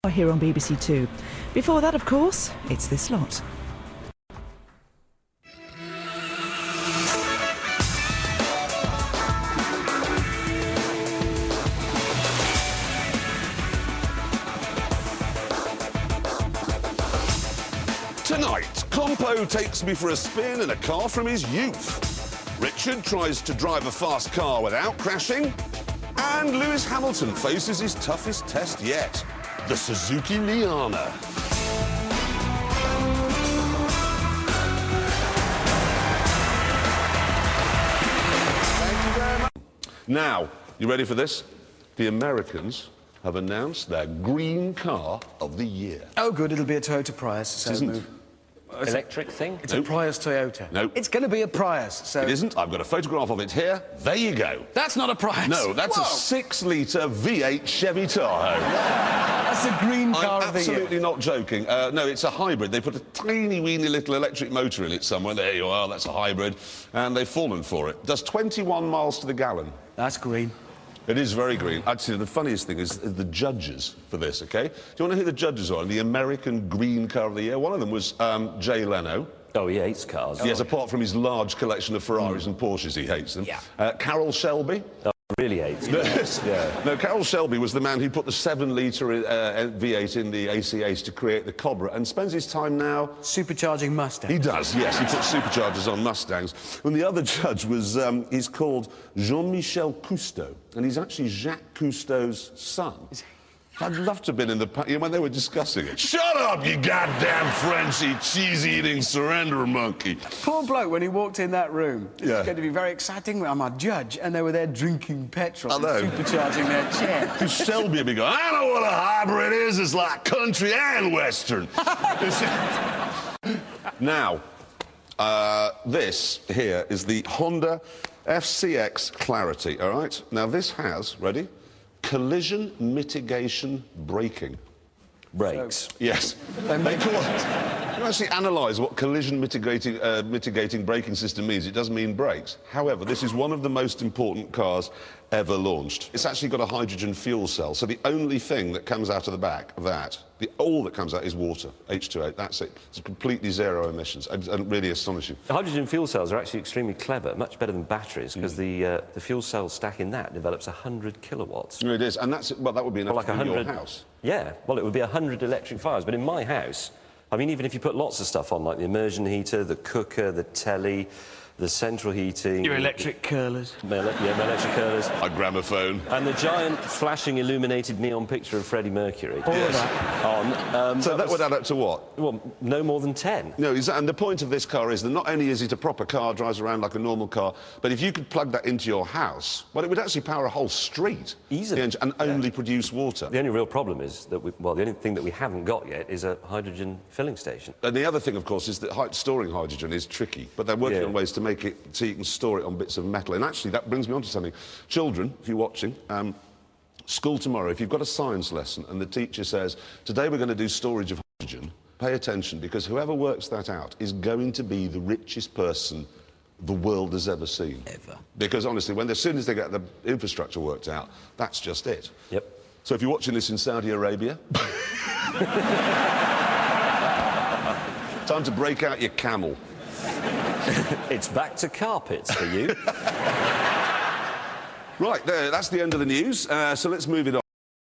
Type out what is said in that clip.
Here on BBC Two. Before that, of course, it's this lot. Tonight, Compo takes me for a spin in a car from his youth. Richard tries to drive a fast car without crashing. And Lewis Hamilton faces his toughest test yet, the Suzuki Liana. Thank you very much. Now, you ready for this? The Americans have announced their green car of the year. Oh, good, it'll be a Toyota Prius. So Isn't. Electric thing? It's a Prius Toyota. Nope. It's going to be a Prius, so... It isn't. I've got a photograph of it here. There you go. That's not a Prius. No, that's Whoa. a 6-litre V8 Chevy Tahoe. That's a green car I'm of the year. absolutely not joking. No, it's a hybrid. They put a tiny, weeny little electric motor in it somewhere. There you are, that's a hybrid. And they've fallen for it. Does 21 miles to the gallon. That's green. It is very green. Actually, the funniest thing is the judges for this, OK? Do you want to know who the judges are? The American Green Car of the Year. One of them was Jay Leno. Oh, he hates cars. Yes, apart from his large collection of Ferraris and Porsches, he hates them. Yeah. Carroll Shelby. Oh, he really hates cars. Yeah. No, Carroll Shelby was the man who put the 7-litre V8 in the ACAs to create the Cobra and spends his time now... Supercharging Mustang. He does, yes. He puts superchargers on Mustangs. And the other judge was, he's called Jean-Michel Cousteau, and he's actually Jacques Cousteau's son. I'd love to have been in the... You know, when they were discussing it. Shut up, you goddamn Frenchy, cheese-eating surrender monkey. Poor bloke, when he walked in that room. Yeah. It's going to be very exciting. I'm a judge, and they were there drinking petrol I know. and supercharging their chair. Because Shelby would be going, I know what a hybrid is. It's like country and western. Now, this here is the Honda FCX Clarity, all right? Now, this has, ready? Collision mitigation braking. Brakes. Yes. They call it. You actually analyse what collision mitigating braking system means. It doesn't mean brakes. However, this is one of the most important cars ever launched. It's actually got a hydrogen fuel cell, so the only thing that comes out of the back of that, all that comes out is water, HHO. That's it. It's completely zero emissions, and really astonishing. The hydrogen fuel cells are actually extremely clever, much better than batteries, because the fuel cell stack in that develops 100 kilowatts. It is, and that's, well, that would be enough like for 100, your house. Yeah, well, it would be 100 electric fires, but in my house, I mean, even if you put lots of stuff on, like the immersion heater, the cooker, the telly, the central heating... Your electric curlers. My electric curlers. A gramophone. And the giant, flashing, illuminated neon picture of Freddie Mercury. All of that. So that would add up to what? Well, no more than 10. No, and the point of this car is that not only is it a proper car, drives around like a normal car, but if you could plug that into your house, well, it would actually power a whole street. Easily. And only produce water. The only real problem is that, the only thing that we haven't got yet is a hydrogen filling station. And the other thing, of course, is that storing hydrogen is tricky, but they're working on ways to make it so you can store it on bits of metal. And actually, that brings me on to something. Children, if you're watching, school tomorrow, if you've got a science lesson and the teacher says, today we're going to do storage of hydrogen, pay attention, because whoever works that out is going to be the richest person the world has ever seen. Ever. Because honestly, as soon as they get the infrastructure worked out, that's just it. Yep. So if you're watching this in Saudi Arabia, time to break out your camel. It's back to carpets for you. Right, there, that's the end of the news. So let's move it on.